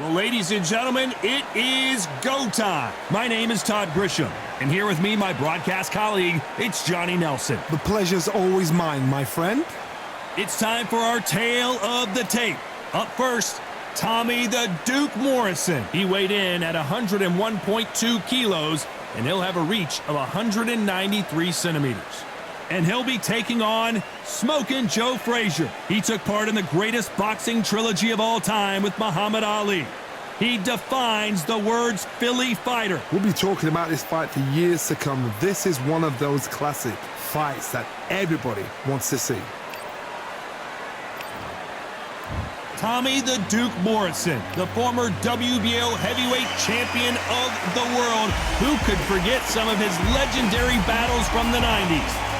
Well, ladies and gentlemen, it is go time. My name is Todd Grisham, and here with me, my broadcast colleague, it's Johnny Nelson. The pleasure's always mine, my friend. It's time for our tale of the tape. Up first, Tommy the Duke Morrison. He weighed in at 101.2 kilos, and he'll have a reach of 193 centimeters. And he'll be taking on Smokin' Joe Frazier. He took part in the greatest boxing trilogy of all time with Muhammad Ali. He defines the words Philly fighter. We'll be talking about this fight for years to come. This is one of those classic fights that everybody wants to see. Tommy the Duke Morrison, the former WBO heavyweight champion of the world. Who could forget some of his legendary battles from the 90s?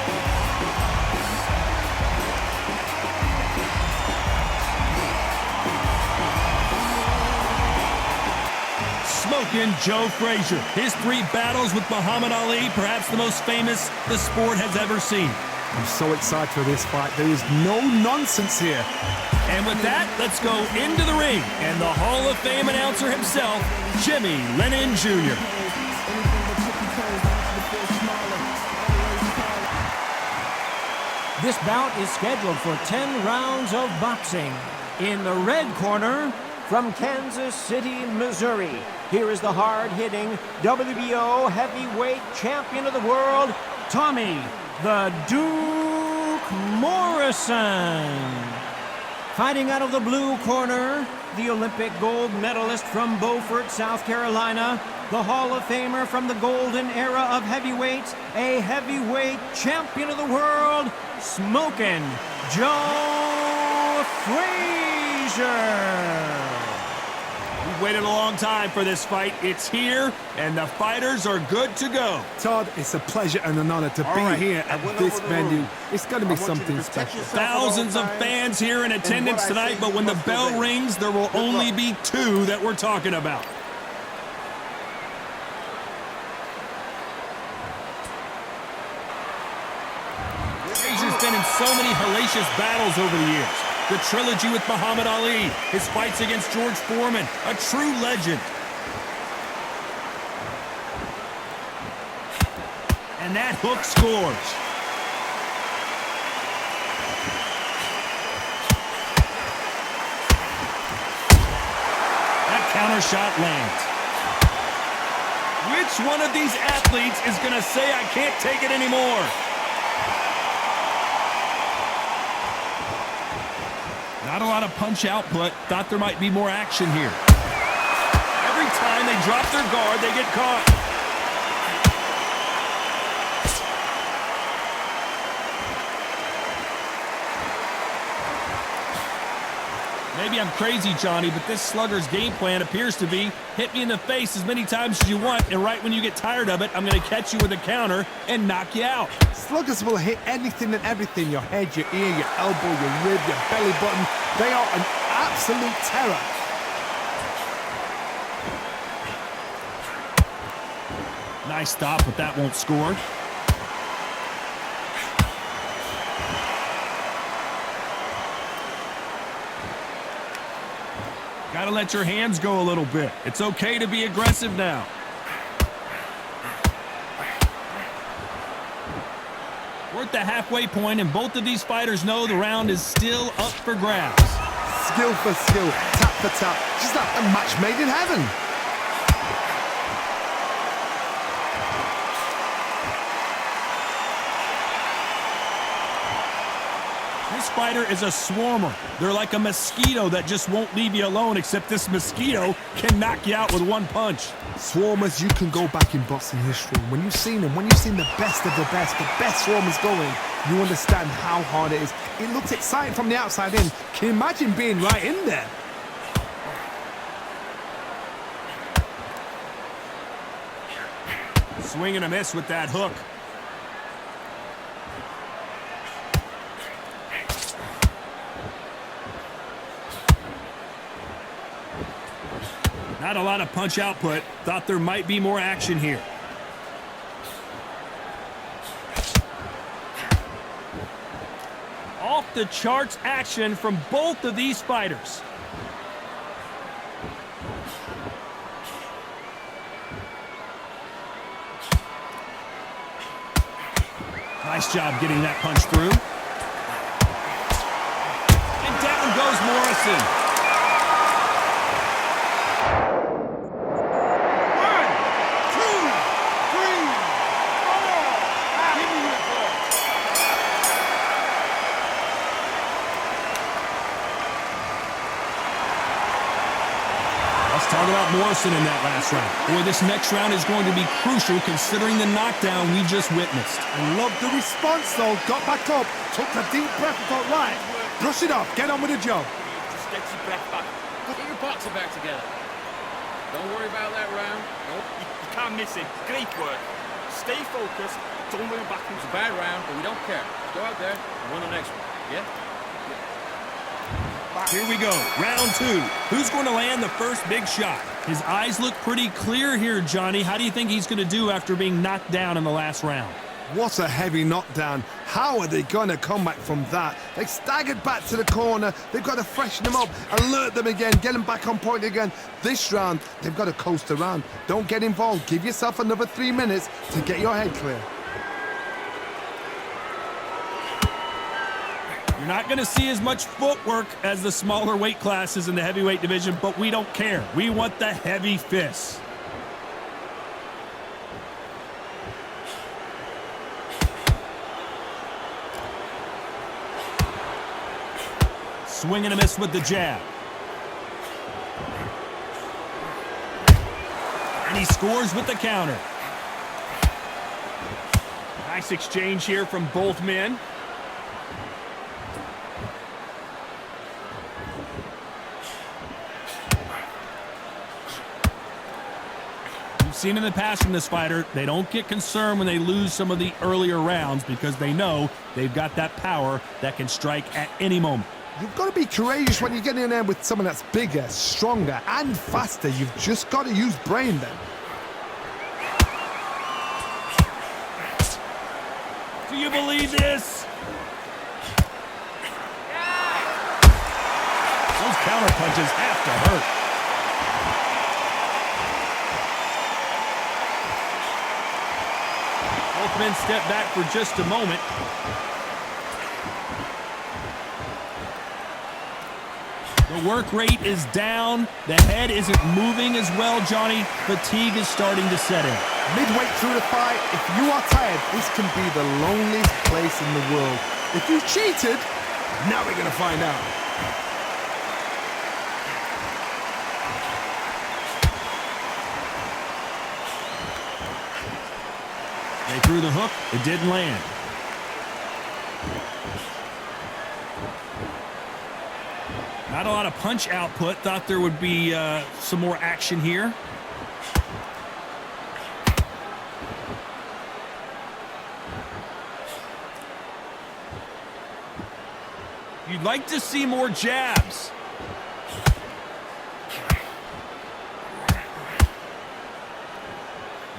Smokin' Joe Frazier. His 3 battles with Muhammad Ali, perhaps the most famous the sport has ever seen. I'm so excited for this fight. There is no nonsense here. And with that, let's go into the ring. And the Hall of Fame announcer himself, Jimmy Lennon Jr. This bout is scheduled for 10 rounds of boxing. In the red corner, from Kansas City, Missouri, here is the hard-hitting WBO heavyweight champion of the world, Tommy the Duke Morrison. Fighting out of the blue corner, the Olympic gold medalist from Beaufort, South Carolina, the Hall of Famer from the golden era of heavyweights, a heavyweight champion of the world, Smokin' Joe Frazier. We've waited a long time for this fight. It's here, and the fighters are good to go. Todd, it's a pleasure and an honor to be here at this venue. It's going to be something special. Thousands of fans here in attendance tonight, but when the bell rings, there will only be 2 that we're talking about. Frazier's been in so many hellacious battles over the years. The trilogy with Muhammad Ali, his fights against George Foreman, a true legend. And that hook scores. That counter shot lands. Which one of these athletes is going to say, I can't take it anymore? Not a lot of punch output. Thought there might be more action here. Every time they drop their guard, they get caught. Maybe I'm crazy, Johnny, but this slugger's game plan appears to be hit me in the face as many times as you want, and right when you get tired of it, I'm going to catch you with a counter and knock you out. Sluggers will hit anything and everything. Your head, your ear, your elbow, your rib, your belly button. They are an absolute terror. Nice stop, but that won't score. Gotta let your hands go a little bit. It's okay to be aggressive now. We're at the halfway point, and both of these fighters know the round is still up for grabs. Skill for skill, tap for tap, just like a match made in heaven. This fighter is a swarmer. They're like a mosquito that just won't leave you alone, except this mosquito can knock you out with one punch. Swarmers, you can go back in boxing history. When you've seen them, when you've seen the best swarmers going, you understand how hard it is. It looks exciting from the outside in. Can you imagine being right in there? Swing and a miss with that hook. Not a lot of punch output. Thought there might be more action here. Off the charts action from both of these fighters. Nice job getting that punch through. And down goes Morrison. Talk about Morrison in that last round. Boy, this next round is going to be crucial considering the knockdown we just witnessed. I love the response, though. Got back up, took a deep breath and thought, right, brush it off, get on with the job. Just get your breath back. Get your boxing back together. Don't worry about that round. Nope. You can't miss it. Great work. Stay focused. Don't lean back. It was a bad round, but we don't care. Go out there and win the next one. Yeah? Here we go, round two. Who's going to land the first big shot? His eyes look pretty clear here, Johnny. How do you think he's going to do after being knocked down in the last round? What a heavy knockdown. How are they going to come back from that? They staggered back to the corner. They've got to freshen them up, alert them again, get them back on point again. This round, they've got to coast around. Don't get involved. Give yourself another 3 minutes to get your head clear. You're not going to see as much footwork as the smaller weight classes in the heavyweight division, but we don't care. We want the heavy fists. Swing and a miss with the jab. And he scores with the counter. Nice exchange here from both men. Seen in the past from this fighter, they don't get concerned when they lose some of the earlier rounds because they know they've got that power that can strike at any moment. You've got to be courageous when you get in there with someone that's bigger, stronger, and faster. You've just got to use brain then. Do you believe this? Those counter punches have to hurt. Both men step back for just a moment. The work rate is down. The head isn't moving as well, Johnny. Fatigue is starting to set in. Midway through the fight, if you are tired, this can be the loneliest place in the world. If you cheated, now we're going to find out. They threw the hook. It didn't land. Not a lot of punch output. Thought there would be some more action here. You'd like to see more jabs.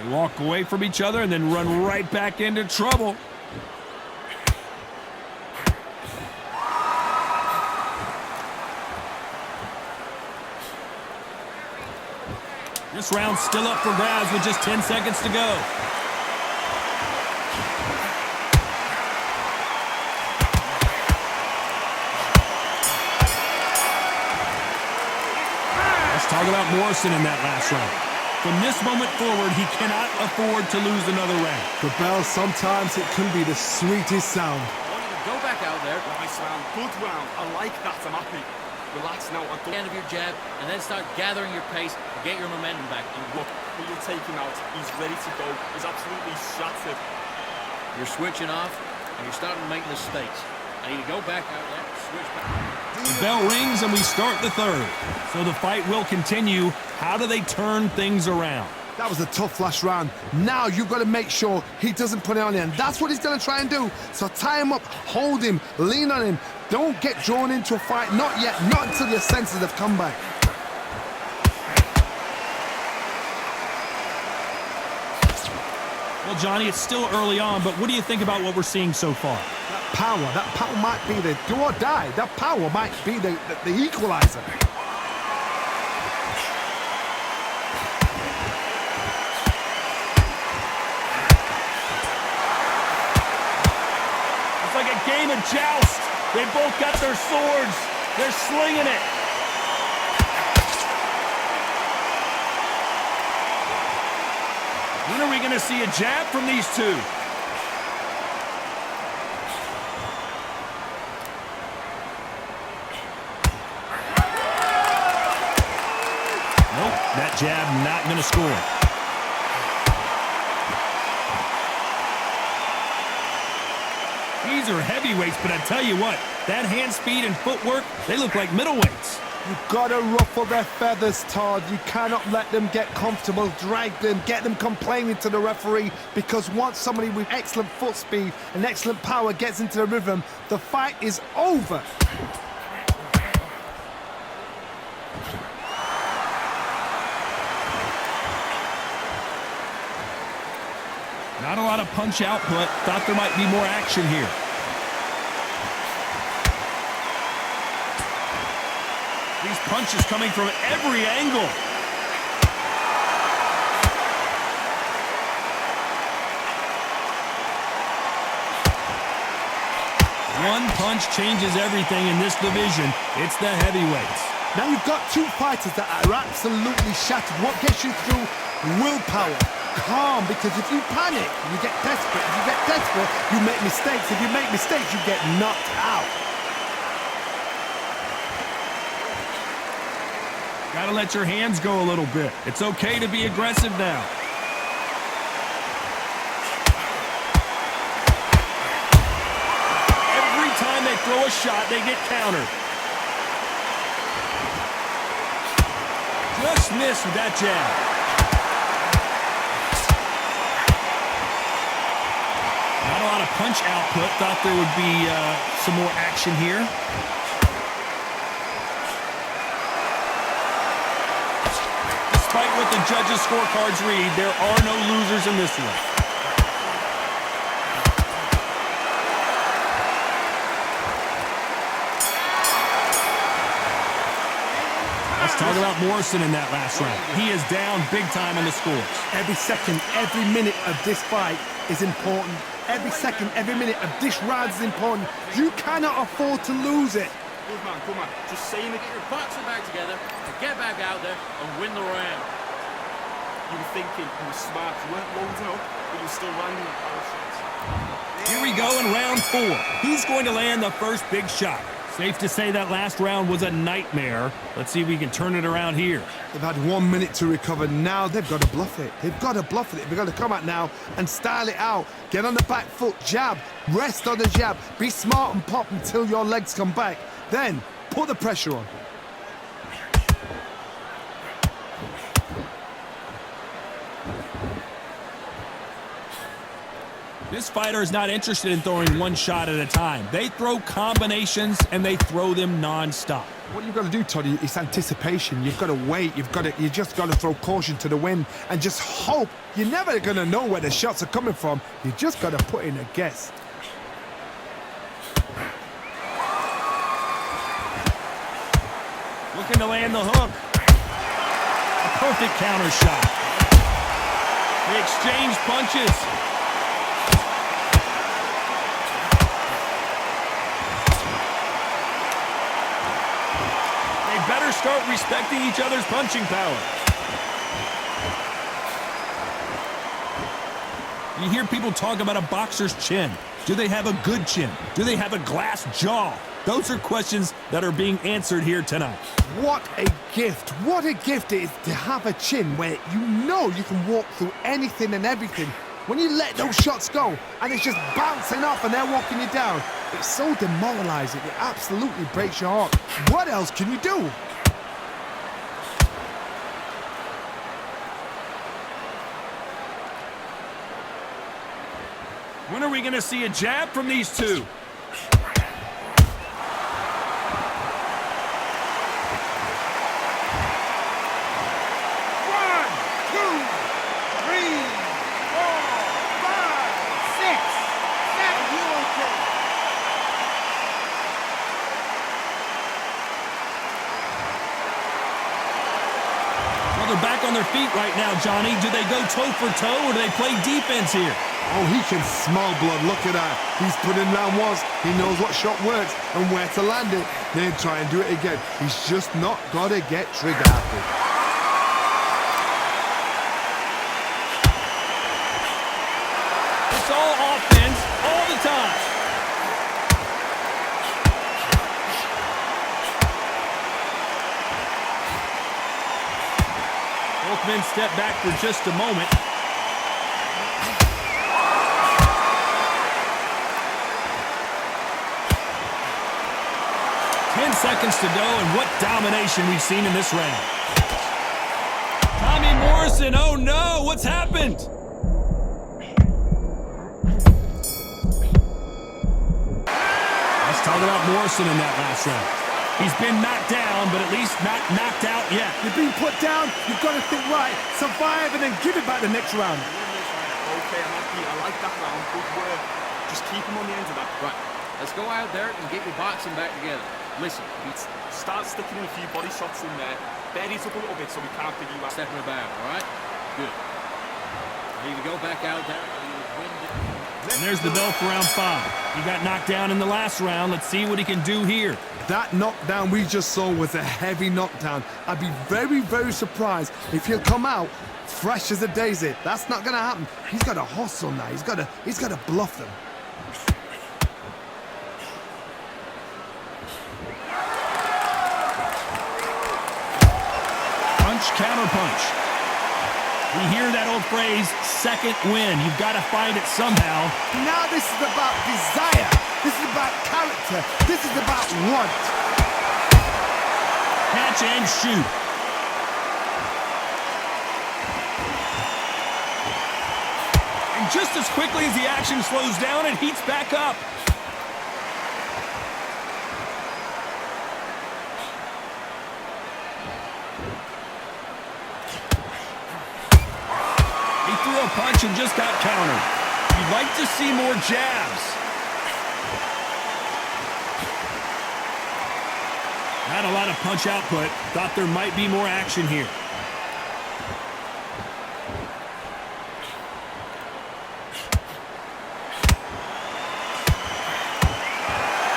They walk away from each other and then run right back into trouble. This round's still up for grabs with just 10 seconds to go. Let's talk about Morrison in that last round. From this moment forward, he cannot afford to lose another round. The bell, sometimes it can be the sweetest sound. I want you to go back out there. Nice round, good round. I like that. I'm happy. Relax now. At the end of your jab, and then start gathering your pace and get your momentum back. And Look, will you take him out? He's ready to go. He's absolutely shattered. you're switching off, and you're starting to make mistakes. I need to go back out there, switch back. The bell rings and we start the third. So the fight will continue. How do they turn things around? That was a tough last round. Now you've got to make sure he doesn't put it on you, and that's what he's going to try and do. So tie him up, hold him, lean on him. Don't get drawn into a fight. Not yet. Not until your senses have come back. Well, Johnny, it's still early on, but what do you think about what we're seeing so far? That power might be the do or die. That power might be the equalizer. joust. They both got their swords. They're slinging it. When are we going to see a jab from these two? Nope, that jab not going to score. These are heavyweights, but I tell you what, that hand speed and footwork, they look like middleweights. You've got to ruffle their feathers, Todd. You cannot let them get comfortable, drag them, get them complaining to the referee, because once somebody with excellent foot speed and excellent power gets into the rhythm, the fight is over. Not a lot of punch output. Thought there might be more action here. These punches coming from every angle. One punch changes everything in this division. It's the heavyweights. Now you've got two fighters that are absolutely shattered. What gets you through? Willpower. Calm, because if you panic, you get desperate. If you get desperate, you make mistakes. If you make mistakes, you get knocked out. Gotta let your hands go a little bit. It's okay to be aggressive now. Every time they throw a shot, they get countered. Just missed with that jab. Not a lot of punch output. Thought there would be some more action here. Despite what the judges' scorecards read, there are no losers in this one. Let's talk about Morrison in that last round. He is down big time on the scores. Every second, every minute of this fight is important. Every second, every minute of this round is important. You cannot afford to lose it. Good man, good man. Just saying it. Get your boxing back together and get back out there and win the round. You were thinking you were smart. You weren't loading up, but you were still landing the power shots. Here we go in round 4. Who's going to land the first big shot? Safe to say that last round was a nightmare. Let's see if we can turn it around here. They've had 1 minute to recover. Now they've got to bluff it. They've got to bluff it. They've got to come out now and style it out. Get on the back foot, jab, rest on the jab. Be smart and pop until your legs come back. Then put the pressure on. This fighter is not interested in throwing one shot at a time. They throw combinations and they throw them non-stop. What you've got to do, Toddy, is anticipation. You've got to wait. You just got to throw caution to the wind and just hope. You're never going to know where the shots are coming from. You just got to put in a guess. Looking to land the hook. A perfect counter shot. They exchange punches. They better start respecting each other's punching power. You hear people talk about a boxer's chin. Do they have a good chin? Do they have a glass jaw? Those are questions that are being answered here tonight. What a gift. What a gift it is to have a chin where you know you can walk through anything and everything. When you let those shots go and it's just bouncing off and they're walking you down, it's so demoralizing. It absolutely breaks your heart. What else can you do? When are we going to see a jab from these two? They're back on their feet right now, Johnny. Do they go toe for toe or do they play defense here? Oh, he can smell blood. Look at that. He's put in round ones. He knows what shot works and where to land it. Then try and do it again. He's just not got to get trigger happy. It's all offense all the time. Both men step back for just a moment. Seconds to go, and what domination we've seen in this round. Tommy Morrison, oh no, what's happened? Let's talk about Morrison in that last round. He's been knocked down, but at least not knocked out yet. You've been put down, you've got to think right, survive, and then give it back the next round. Okay, I'm happy. I like that round. Good work. Just keep him on the end of that. Right. Let's go out there and get your boxing back together. Listen, start sticking in a few body shots in there. Bury it up a little bit so we can't figure you out. stepping about, all right? Good. Ready to go back out there. And there's the bell for round 5. He got knocked down in the last round. Let's see what he can do here. That knockdown we just saw was a heavy knockdown. I'd be very, very surprised if he'll come out fresh as a daisy. That's not going to happen. He's got to hustle now. He's got to bluff them. Counter punch. We hear that old phrase, second win. You've got to find it somehow. Now this is about desire. This is about character. This is about want. Catch and shoot. And just as quickly as the action slows down, it heats back up. Threw a punch and just got countered. You'd like to see more jabs. Not a lot of punch output. Thought there might be more action here.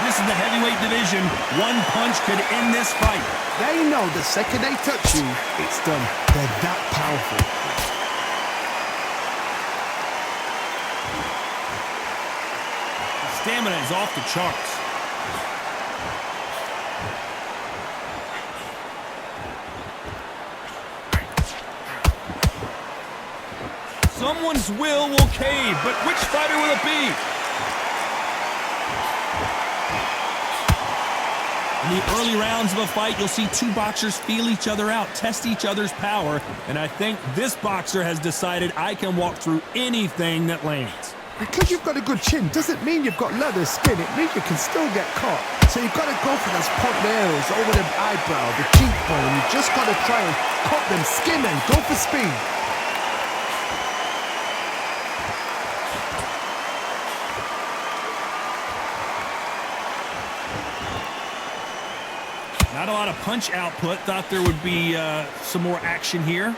This is the heavyweight division. One punch could end this fight. They know the second they touch you, it's done. They're that powerful. Stamina is off the charts. Someone's will cave, but which fighter will it be? In the early rounds of a fight, you'll see two boxers feel each other out, test each other's power, and I think this boxer has decided I can walk through anything that lands. Because you've got a good chin doesn't mean you've got leather skin. It means you can still get caught. So you've got to go for those point nails over the eyebrow, the cheekbone. You've just got to try and cut them, skin them, go for speed. Not a lot of punch output. Thought there would be some more action here.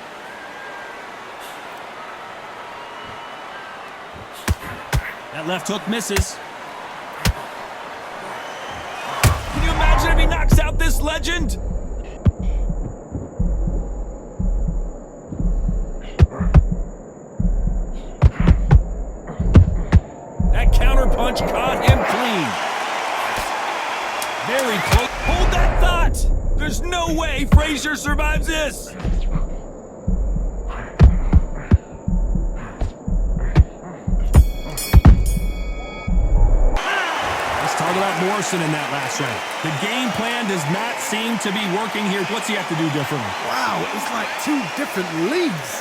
That left hook misses. Can you imagine if he knocks out this legend? That counter punch caught him clean. Very close. Hold that thought! There's no way Frazier survives this! Talk about Morrison in that last round. The game plan does not seem to be working here. What's he have to do differently? Wow, it's like two different leagues.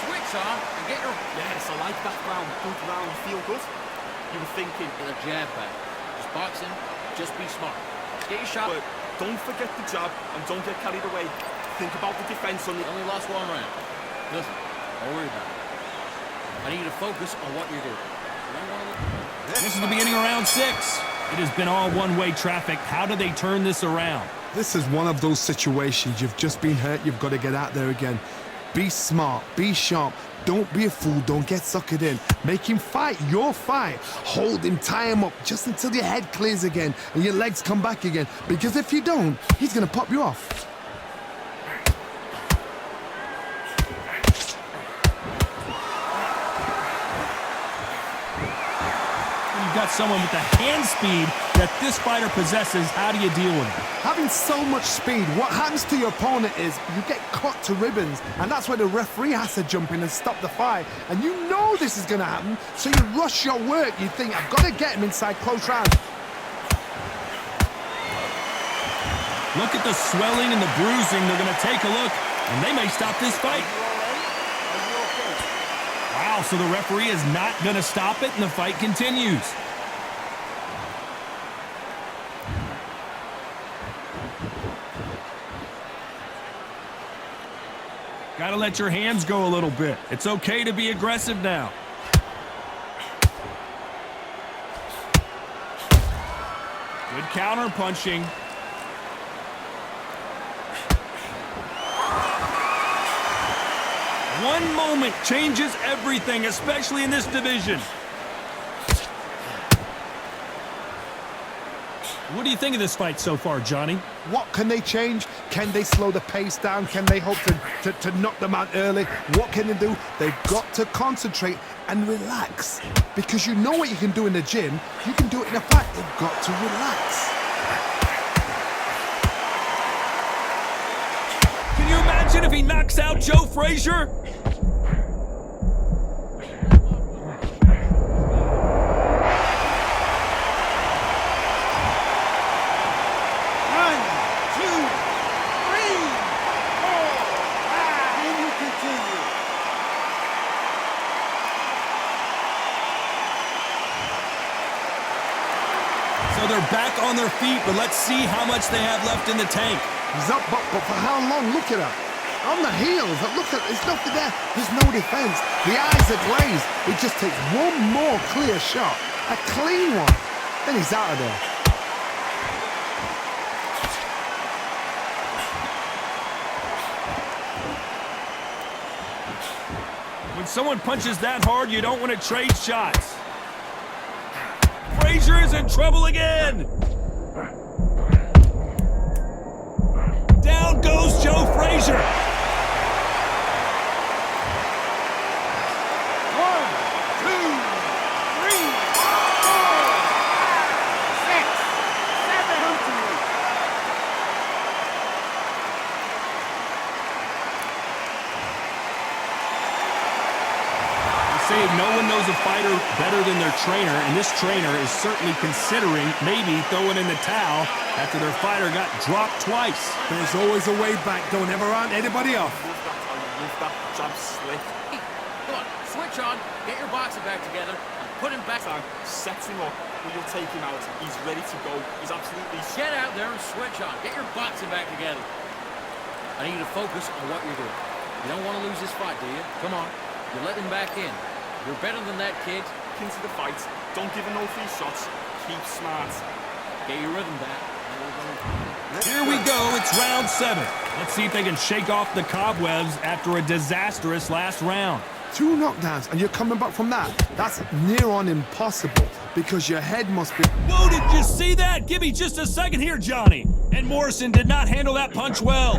Switch on and get your... Yes, I like that round. Good round. Feel good. You were thinking Get a jab back. Just boxing, just be smart. Get your shot. but don't forget the jab and don't get carried away. Think about the defense on the... You only lost one round. Listen, don't worry about it. I need you to focus on what you're doing. This is the beginning of round 6. It has been all one-way traffic. How do they turn this around? This is one of those situations. You've just been hurt. You've got to get out there again. Be smart, be sharp. Don't be a fool, don't get suckered in. Make him fight your fight. Hold him, tie him up just until your head clears again and your legs come back again. Because if you don't, he's gonna pop you off. You've got someone with the hand speed that this fighter possesses. How do you deal with it? Having so much speed, what happens to your opponent is you get cut to ribbons, and that's where the referee has to jump in and stop the fight. And you know this is going to happen, so you rush your work. You think, I've got to get him inside close round. Look at the swelling and the bruising. They're going to take a look, and they may stop this fight. Wow, so the referee is not going to stop it, and the fight continues. Got to let your hands go a little bit. It's okay to be aggressive now. Good counter punching. One moment changes everything, especially in this division. What do you think of this fight so far, Johnny? What can they change? Can they slow the pace down? Can they hope to knock them out early? What can they do? They've got to concentrate and relax. Because you know what you can do in the gym, you can do it in a fight. They've got to relax. Can you imagine if he knocks out Joe Frazier? So they're back on their feet, but let's see how much they have left in the tank. He's up, but for how long? Look at her. On the heels. Look at, there's nothing there. There's no defense. The eyes are glazed. It just takes one more clear shot. A clean one. Then he's out of there. When someone punches that hard, you don't want to trade shots. Frazier is in trouble again. Down goes Joe Frazier. 1, 2, 3, 4, 5, 6, 7, 8. Say no one knows a fighter better than their trainer, and this trainer is certainly considering maybe throwing in the towel after their fighter got dropped twice. There's always a way back. Don't ever round anybody off. Love that jab slip. Hey, come on, switch on, get your boxing back together, and put him back on. Set him up, or you'll take him out. He's ready to go. He's absolutely... Get out there and switch on. Get your boxing back together. I need you to focus on what you're doing. You don't want to lose this fight, do you? Come on. You're letting him back in. You're better than that, kid. Into the fight. Don't give him no free shots. Keep smart. Get your rhythm back. Here we go. It's round 7. Let's see if they can shake off the cobwebs after a disastrous last round. 2 knockdowns, and you're coming back from that. That's near on impossible, because your head must be... Whoa, did you see that? Give me just a second here, Johnny. And Morrison did not handle that punch well.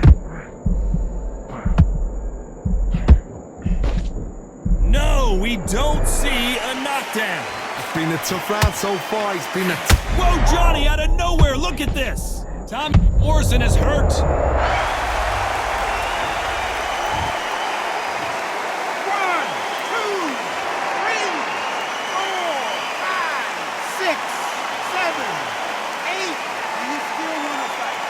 No, we don't see a knockdown. It's been a tough round so far. It's been a... Whoa, Johnny, out of nowhere. Look at this. Tom Morrison is hurt. 1, 2, 3, 4, 5, 6, 7, 8, and you still want to fight.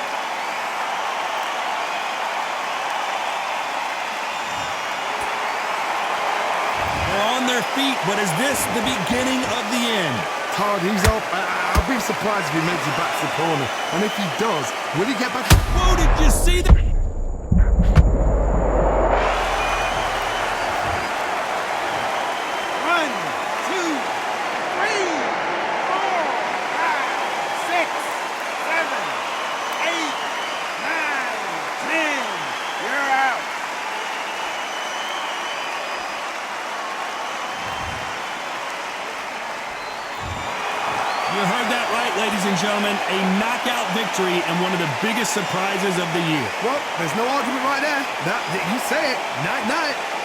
They're on their feet, but is this the beginning of the end? Hard, he's up. I'll be surprised if he makes it back to the corner. And if he does, will he get back? Whoa, did you see that? 1, 2, 3, 4, 5, 6, 7, 8, 9, 10. You're out. ladies and gentlemen, a knockout victory and one of the biggest surprises of the year. Well, there's no argument right there. You say it. Night-night.